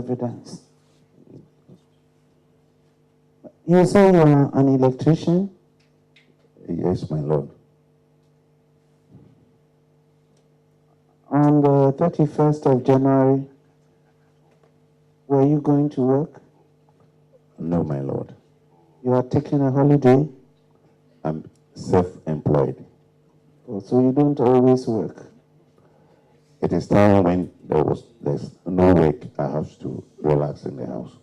evidence. You say you are an electrician? Yes, my Lord. On the 31st of January, were you going to work? No, my Lord. You are taking a holiday? I'm self-employed. Oh, so you don't always work? It is time when there's no work, I have to relax in the house.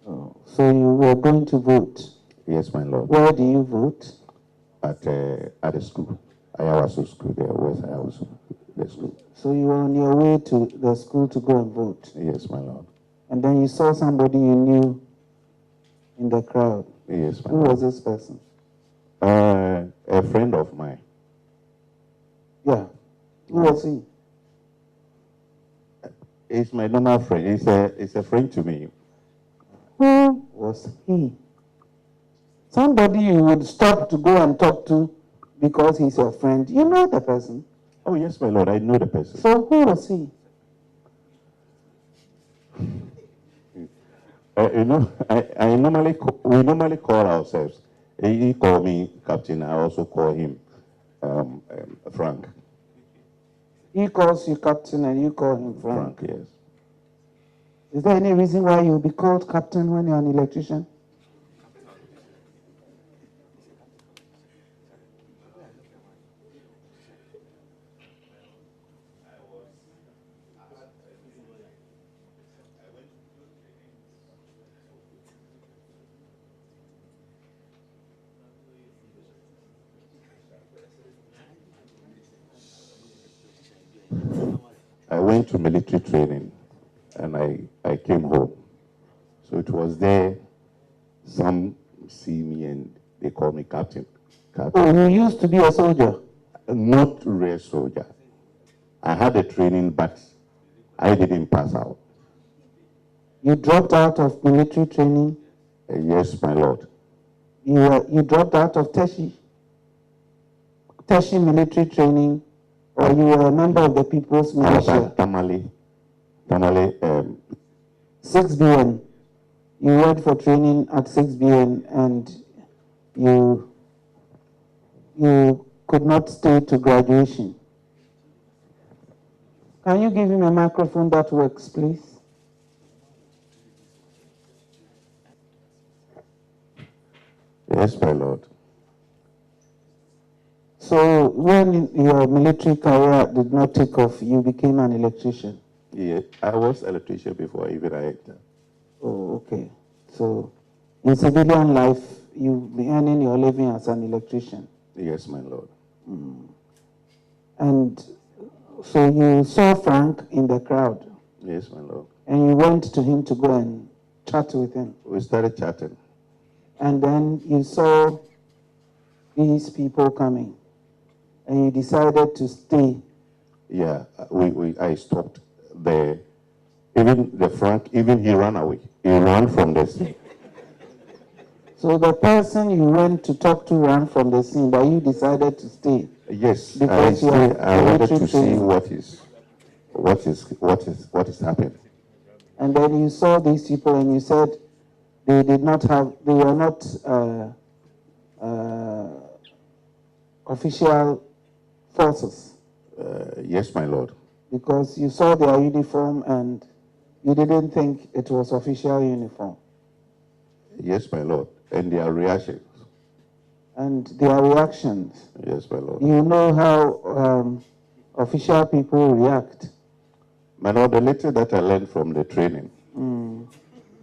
Oh, so you were going to vote? Yes, my Lord. Where do you vote? At the school, Ayawaso school there, West Ayawaso, the school. So you were on your way to the school to go and vote? Yes, my Lord. And then you saw somebody you knew in the crowd? Yes, my Who Lord. was this person? A friend of mine. Yeah. Who was he? He's my normal friend. He's a friend to me. Who was he? Somebody you would stop to go and talk to because he's your friend. You know the person. Oh, yes, my Lord, I know the person. So who was he? We normally call ourselves. He called me Captain. I also call him Frank. He calls you Captain and you call him Frank. Frank, yes. Is there any reason why you'll be called Captain when you're an electrician? I went to military training and I came home. So it was there, some see me and they call me Captain. Oh, you used to be a soldier? Not real soldier. I had a training, but I didn't pass out. You dropped out of military training? Yes, my Lord. You dropped out of tertiary military training, or you were a member of the People's Militia? Tamale, 6BN. You went for training at 6BN and you could not stay to graduation. Can you give him a microphone that works, please? Yes, my Lord. So when your military career did not take off, you became an electrician? Yeah, I was electrician before even I entered. Oh, okay. So in civilian life, you've been earning your living as an electrician? Yes, my Lord. And so you saw Frank in the crowd? Yes, my Lord. And you went to him to go and chat with him? We started chatting. And then you saw these people coming, and you decided to stay? Yeah, I stopped there. Even the Frank, even he ran away. He ran from the scene. So the person you went to talk to ran from the scene, but you decided to stay? Yes, Because I wanted to see training. what is happening. And then you saw these people and you said they were not official forces. Yes, my Lord. Because you saw their uniform and you didn't think it was official uniform. Yes, my Lord. And their reactions. And their reactions. Yes, my Lord. You know how official people react. My Lord, the little that I learned from the training,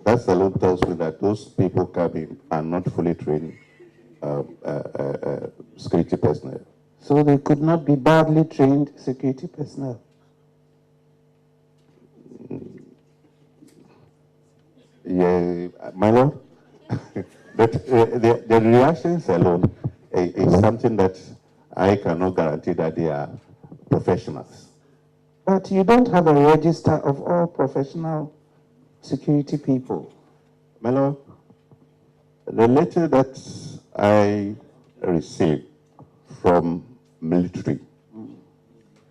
that alone tells me that those people coming are not fully trained security personnel. So they could not be badly trained security personnel. Yeah, my Lord. But the reactions alone is something that I cannot guarantee that they are professionals. But you don't have a register of all professional security people. My Lord, the letter that I received from military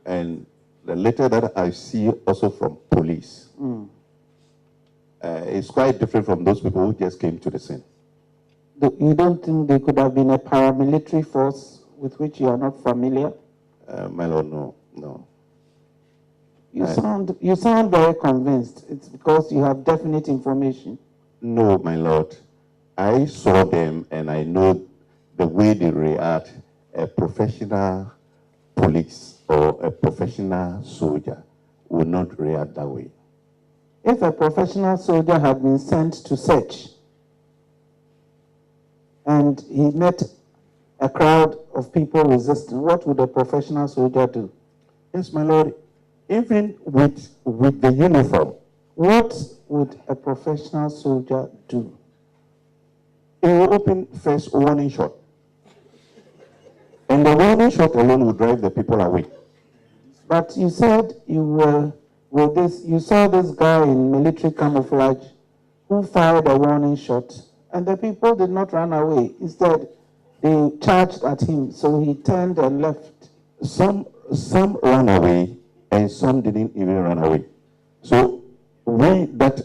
and the letter that I see also from police, It's quite different from those people who just came to the scene. You don't think they could have been a paramilitary force with which you are not familiar? My Lord, no, no. You sound very convinced. It's because you have definite information. No, my Lord. I saw them and I know the way they react. A professional police or a professional soldier would not react that way. If a professional soldier had been sent to search and he met a crowd of people resisting, what would a professional soldier do? Yes, my Lord. Even with the uniform, what would a professional soldier do? He will open first warning shot. And the warning shot alone will drive the people away. But you said you were with this, you saw this guy in military camouflage who fired a warning shot, and the people did not run away. Instead, they charged at him, so he turned and left. Some ran away, and some didn't even run away. So we that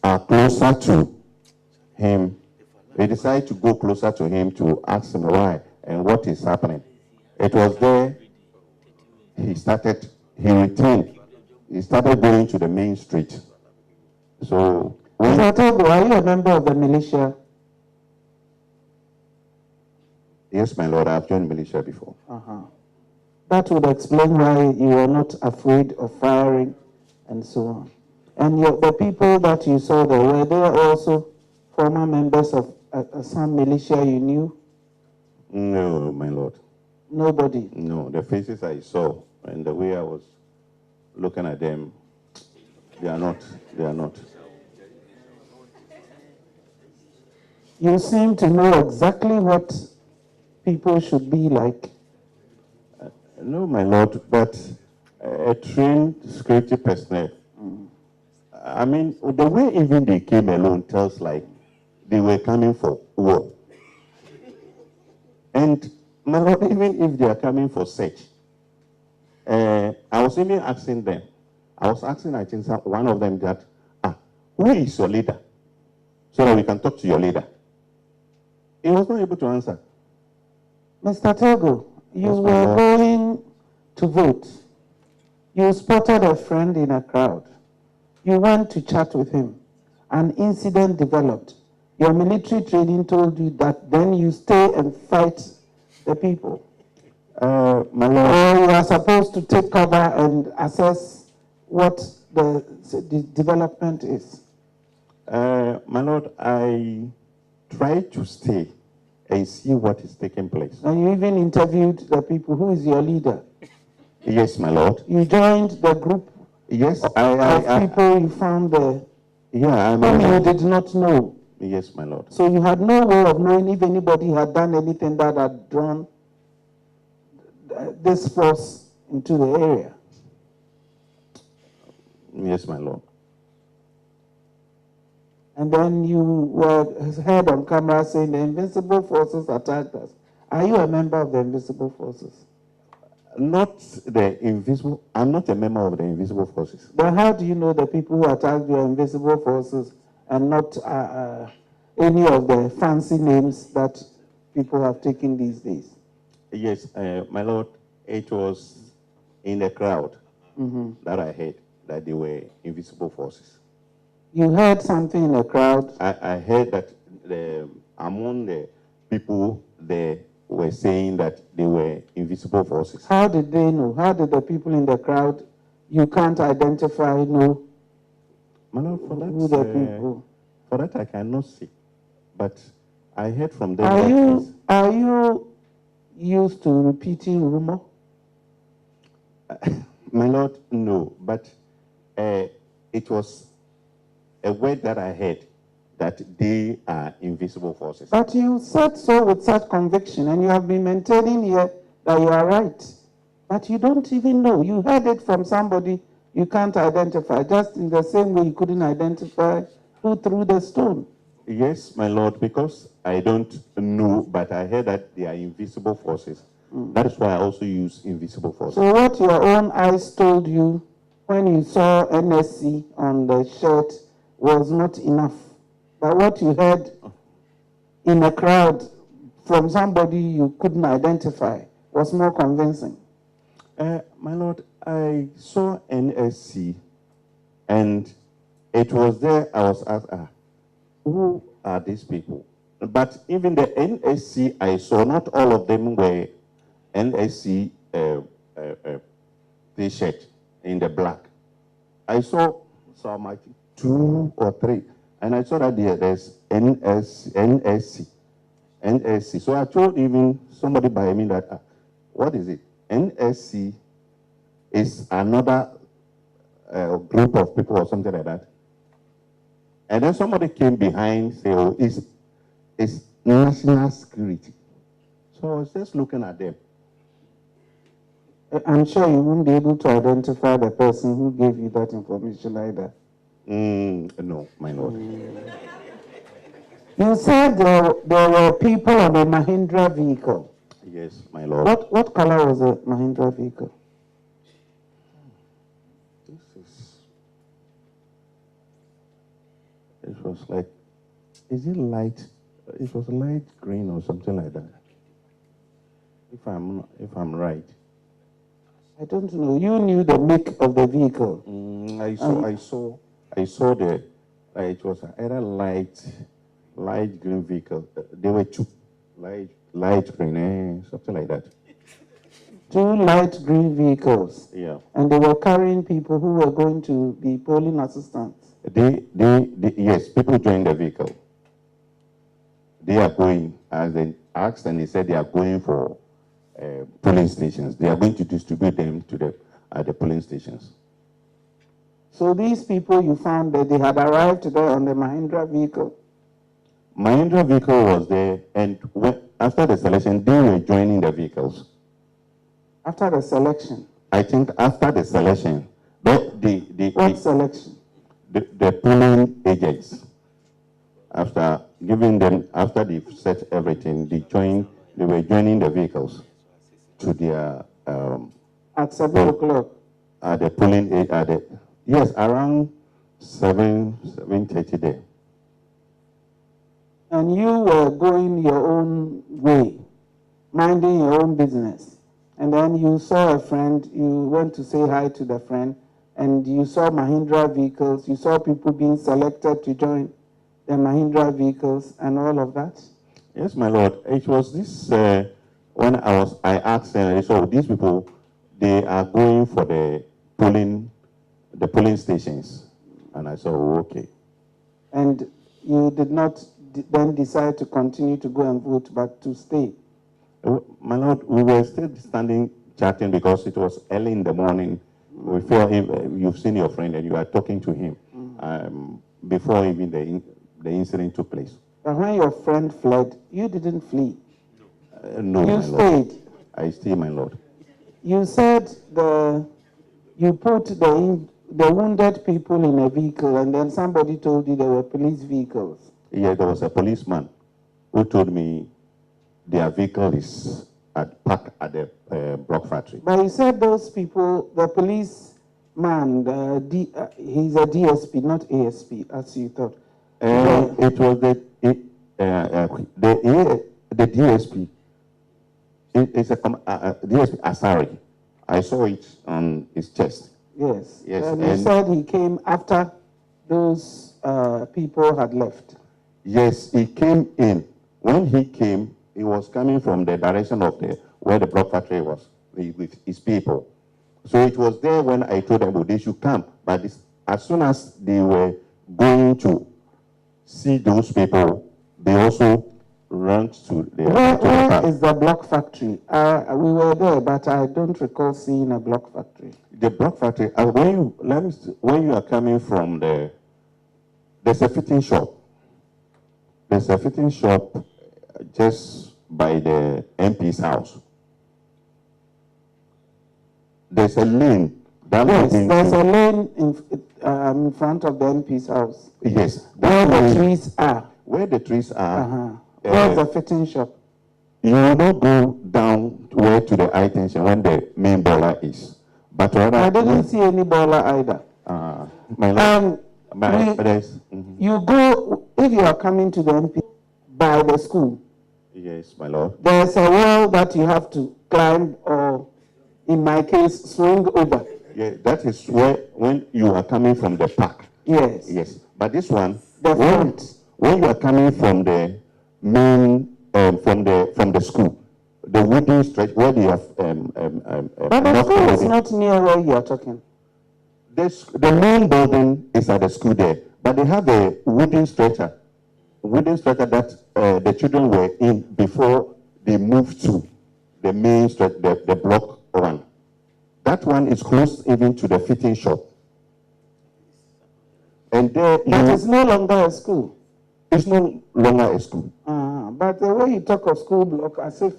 are closer to him, we decided to go closer to him to ask him why and what is happening. It was there he returned. He started going to the main street. So Mr. Tagoe, are you a member of the militia? Yes, my Lord, I've joined militia before. That would explain why you were not afraid of firing and so on. And the people that you saw there, were they also former members of some militia you knew? No, my Lord. Nobody? No, the faces I saw and the way I was looking at them, they are not. You seem to know exactly what people should be like. No, my Lord, but a trained security personnel. I mean, the way even they came alone tells like they were coming for war. And my Lord, even if they are coming for search, I was even asking them. I was asking, I think, one of them that, who is your leader? So that we can talk to your leader. He was not able to answer. Mr. Tagoe, you were going to vote. You spotted a friend in a crowd. You went to chat with him. An incident developed. Your military training told you that then you stay and fight the people. My Lord. Or you are supposed to take cover and assess what the development is. My Lord, I try to stay and see what is taking place. And you even interviewed the people. Who is your leader? Yes, my Lord. You joined the group yes, of people you found there. Yeah, whom you did not know. Yes, my Lord. So you had no way of knowing if anybody had done anything that had drawn this force into the area. Yes, my Lord. And then you were heard on camera saying the invisible forces attacked us. Are you a member of the invisible forces? Not the invisible. I'm not a member of the invisible forces. Then how do you know the people who attacked you are invisible forces and not any of the fancy names that people have taken these days? Yes, my Lord, it was in the crowd that I heard that they were invisible forces. You heard something in the crowd? I heard that among the people there were saying that they were invisible forces. How did they know? How did the people in the crowd you can't identify know? My Lord, for that, who the people? For that I cannot see. But I heard from them. Are you used to repeating rumor? My Lord, no. But it was a word that I heard that they are invisible forces. But you said so with such conviction, and you have been maintaining here that you are right. But you don't even know. You heard it from somebody you can't identify, just in the same way you couldn't identify who threw the stone. Yes, my Lord, because I don't know, but I heard that they are invisible forces. That is why I also use invisible forces. So what your own eyes told you when you saw NSC on the shirt was not enough. But what you heard in a crowd from somebody you couldn't identify was more convincing. My Lord, I saw NSC, and it was there I was asked, who are these people? But even the NSC I saw, not all of them were NSC T-shirt in the black. I saw some 2 or 3, and I saw that there's NSC. So I told even somebody by me that, what is it? NSC is another group of people or something like that. And then somebody came behind, say, oh, it's national security. So I was just looking at them. I'm sure you won't be able to identify the person who gave you that information either. No, my Lord. You said there were people on a Mahindra vehicle. Yes, my Lord. What color was the Mahindra vehicle? It was like, is it light? It was light green or something like that. If I'm right. I don't know. You knew the make of the vehicle. I saw the, it was either light green vehicle. There were 2 light green, something like that. 2 light green vehicles. Yeah. And they were carrying people who were going to be polling assistants. Yes, people joined the vehicle. They are going, as they asked, and they said they are going for polling stations. They are going to distribute them to the polling stations. So these people, you found that they had arrived there on the Mahindra vehicle? Mahindra vehicle was there, and after the selection, they were joining the vehicles. After the selection? I think after the selection. What selection? The polling agents. After giving them, after they've set everything, they were joining the vehicles to their... at 7 o'clock? At the polling, yes, around 7:30 there. And you were going your own way, minding your own business. And then you saw a friend, you went to say hi to the friend, and you saw Mahindra vehicles, you saw people being selected to join the Mahindra vehicles and all of that? Yes, my Lord. It was this, when I asked, so these people, they are going for the polling stations. And I said, oh, okay. And you did not then decide to continue to go and vote, but to stay? My Lord, we were still standing chatting because it was early in the morning. We felt you've seen your friend and you are talking to him before even the incident took place. But when your friend fled, you didn't flee? No, you my stayed? Lord. I stayed, my Lord. You said you put the wounded people in a vehicle, and then somebody told you there were police vehicles. Yeah, there was a policeman who told me their vehicle is parked at the block factory. But you said those people, the policeman, he's a DSP, not ASP, as you thought. It was the DSP. It's a DSP Asari. I saw it on his chest. Yes. Yes. And you said he came after those people had left. Yes, he came in. When he came, he was coming from the direction of where the block factory was with his people. So it was there when I told them, oh, they should come. But as soon as they were going to see those people, they also ran to the... Where is the block factory? We were there, but I don't recall seeing a block factory. The block factory, when you are coming from there's a fitting shop. There's a fitting shop just by the MP's house. There's a lane. Yes, there's a lane in front of the MP's house. Yes. Where the trees are. Where the trees are. Where's the fitting shop? You will not go down to the high tension when the main boiler is. But I didn't see any boiler either. My Lord. You go, if you are coming to the MP by the school. Yes, my lord. There's a wall that you have to climb, or in my case, swing over. Yeah, that is where, when you are coming from the park. Yes. Yes, but this one, the front. When you are coming from the main, from the school, the wooden stretch where they have. But the school is not near where you are talking. The main building is at the school there, but they have a wooden stretcher that the children were in before they moved to the main stretch, the block one. That one is close even to the fitting shop. And there that is no longer a school. It's no longer a school. But the way you talk of school block, as if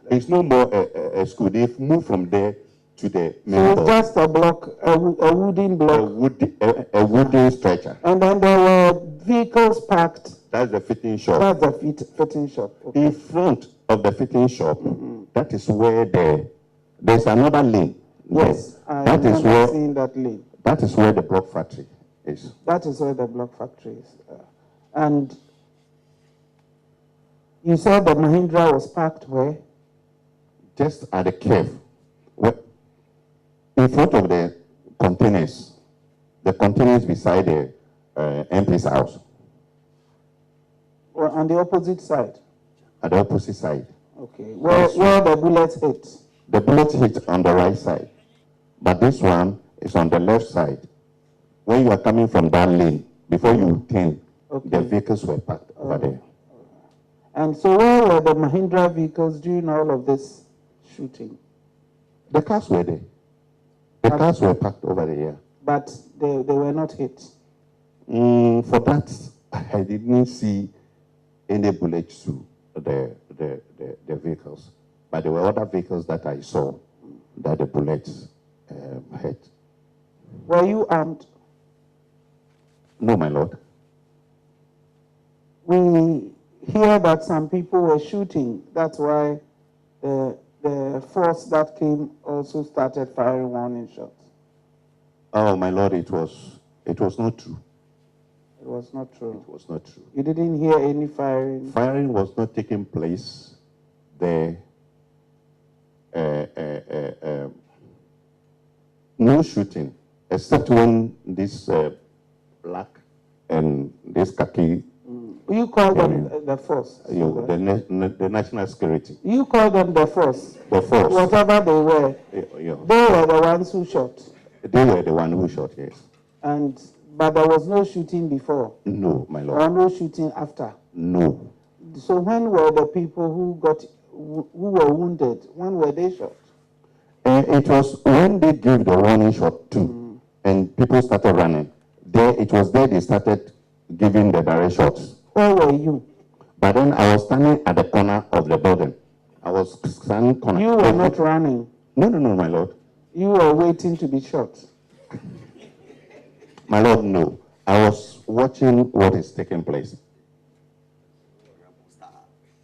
it's no more a school. They've moved from there to the main so it's block. just a block, a wooden block. A wooden stretcher. And then there were vehicles parked. That's the fitting shop. That's the fitting shop. Okay. In front of the fitting shop, that is where there's another lane. Yes, I remember seeing that lane. That is where the block factory is. That is where the block factory is. And you said the Mahindra was parked where? Just at the curve. In front of the containers beside the MP's house. Or on the opposite side? At the opposite side. Okay. Where the bullets hit? The bullets hit on the right side. But this one is on the left side. When you are coming from that lane, before you turn, the vehicles were parked over there. And so where were the Mahindra vehicles during all of this shooting? The cars were there. The cars were parked over there. But they were not hit? For that, I didn't see any bullets to the vehicles. But there were other vehicles that I saw that the bullets hit. Were you armed? No, my lord. We hear that some people were shooting. That's why the force that came also started firing warning shots. Oh, my lord, it was not true. It was not true. It was not true. You didn't hear any firing? Firing was not taking place there. No shooting, except when this black and this khaki. You call them the force? The national security. You call them the force? The force. Whatever they were. Yeah. They were the ones who shot? They were the one who shot, yes. But there was no shooting before? No, my lord. Or no shooting after? No. So when were the people who were wounded, when were they shot? It was when they gave the warning shot too, and people started running. It was there they started giving the direct shots. Where were you? But then I was standing at the corner of the building. I was standing corner. You were not running? No, my lord. You were waiting to be shot? My lord, no. I was watching what is taking place.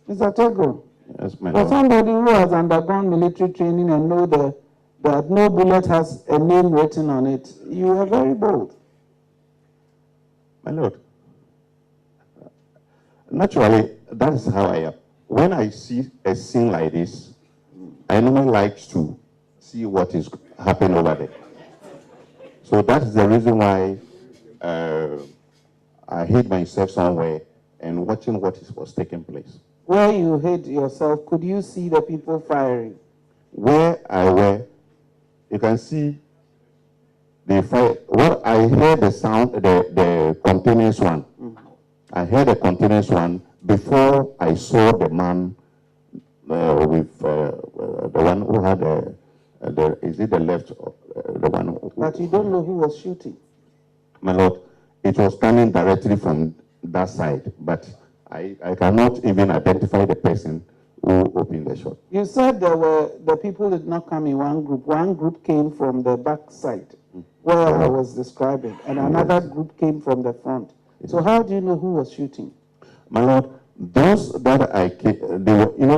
Mr. Tagoe, yes, my lord. For somebody who has undergone military training and know that no bullet has a name written on it, you are very bold. My lord, naturally, that is how I am. When I see a scene like this, I normally like to see what is happening over there. So that is the reason why I hid myself somewhere and watching what was taking place. Where you hid yourself, could you see the people firing? Where I were, you can see the fire. Well, I heard the sound, the continuous one. I heard the continuous one before I saw the man with the one who had is it the left, the one who... But you don't know who was shooting? My lord, it was coming directly from that side, but I cannot even identify the person who opened the shot. You said the people did not come in one group. One group came from the back side, where I was describing, and another group came from the front. So how do you know who was shooting? My lord, those that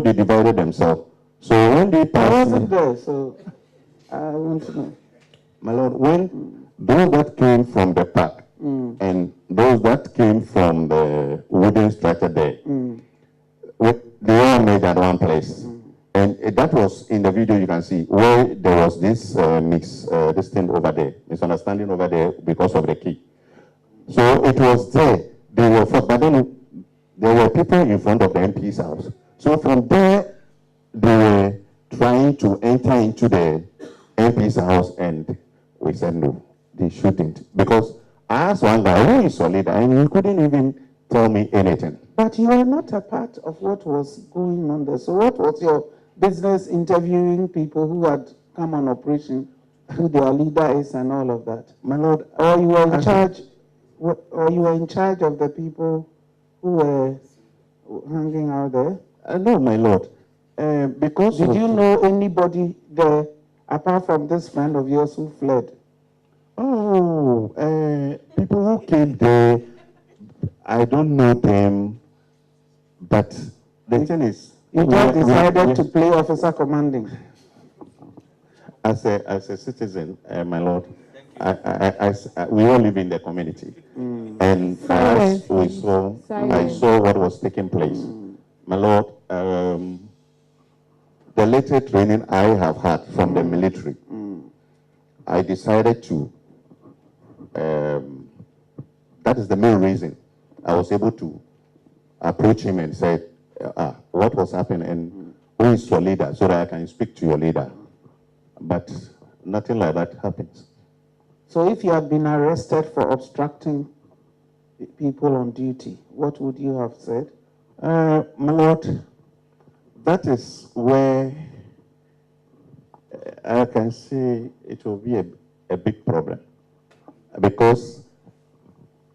they divided themselves. So when they passed... I wasn't there, so I want to know. My lord, when those that came from the park, and those that came from the wooden structure there, they all made at one place. And that was in the video you can see where there was this this thing over there, misunderstanding over there because of the key. So it was there. They were, but then there were people in front of the MP's house. So from there, they were trying to enter into the MP's house, and we said no, they shouldn't. Because I asked one guy who is solid, and he couldn't even tell me anything. But you are not a part of what was going on there. So what was your business interviewing people who had come on operation, who their leader is and all of that? My Lord, or you were in charge, or you were in charge of the people who were hanging out there? No, my Lord. Because did you know anybody there apart from this friend of yours who fled? Oh, people who came there, I don't know them, but the thing is, you just decided to play officer commanding. As a citizen, my Lord, we all live in the community, and as we saw, I saw what was taking place. My Lord, the later training I have had from the military, I decided to. That is the main reason I was able to approach him and say, what was happening and who is your leader, so that I can speak to your leader. But nothing like that happens. So if you had been arrested for obstructing people on duty, what would you have said? My Lord, that is where I can say it will be a big problem. Because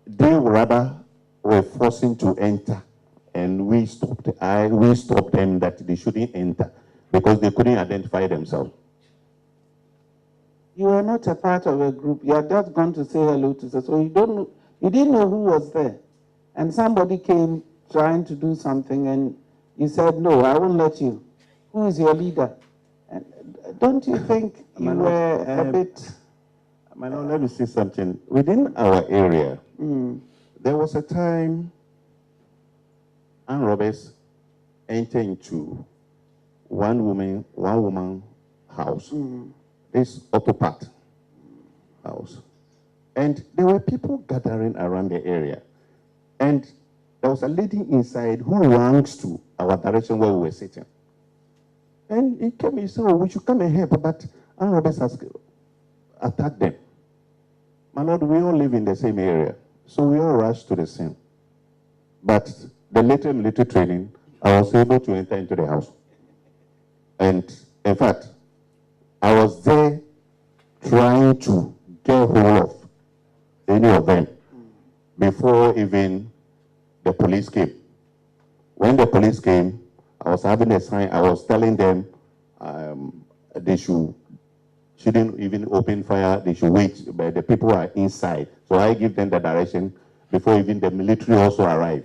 they rather were forcing to enter, and we stopped them that they shouldn't enter because they couldn't identify themselves. You were not a part of a group. You had just gone to say hello to them, so you didn't know who was there. And somebody came trying to do something, and you said, no, I won't let you. Who is your leader? And don't you think you were a bit... My Lord, let me say something. Within our area, there was a time armed robbers entered into one woman house, this auto part house. And there were people gathering around the area. And there was a lady inside who ranks to our direction where we were sitting. And he came and said, oh, we should come and help, but armed robbers has attacked them. My Lord, we all live in the same area, so we all rushed to the scene. But the later military training, I was able to enter into the house. And in fact, I was there trying to get hold of any of them before even the police came. When the police came, I was having a sign, I was telling them they shouldn't even open fire, they should wait, but the people are inside. So I give them the direction before even the military also arrive.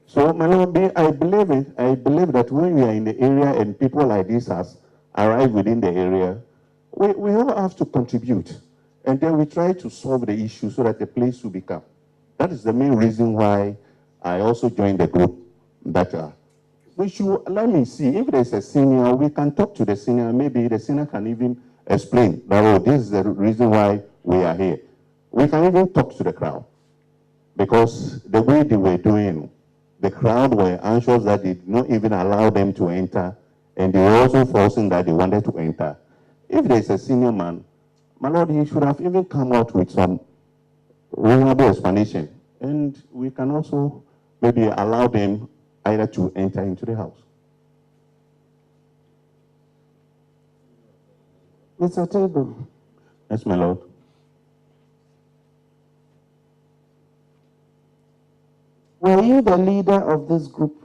So, my Lord, I believe that when we are in the area and people like this has arrived within the area, we all have to contribute. And then we try to solve the issue so that the place will become. That is the main reason why I also joined the group. That we should, let me see, if there's a senior, we can talk to the senior. Maybe the senior can even explain that, oh, this is the reason why we are here. We can even talk to the crowd. Because the way they were doing, the crowd were anxious that they did not even allow them to enter, and they were also forcing that they wanted to enter. If there's a senior man, my Lord, he should have even come out with some reasonable explanation, and we can also maybe allow them either to enter into the house. Mr. Tagoe. Yes, my Lord. Were you the leader of this group?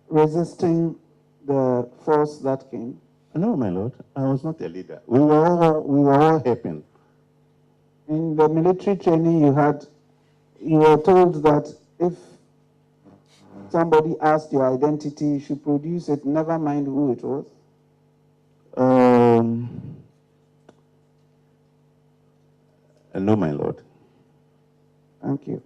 Resisting the force that came? No, my Lord. I was not a leader. We were all helping. In the military training you had, you were told that if somebody asked your identity, you should produce it, never mind who it was? No, my lord. Thank you.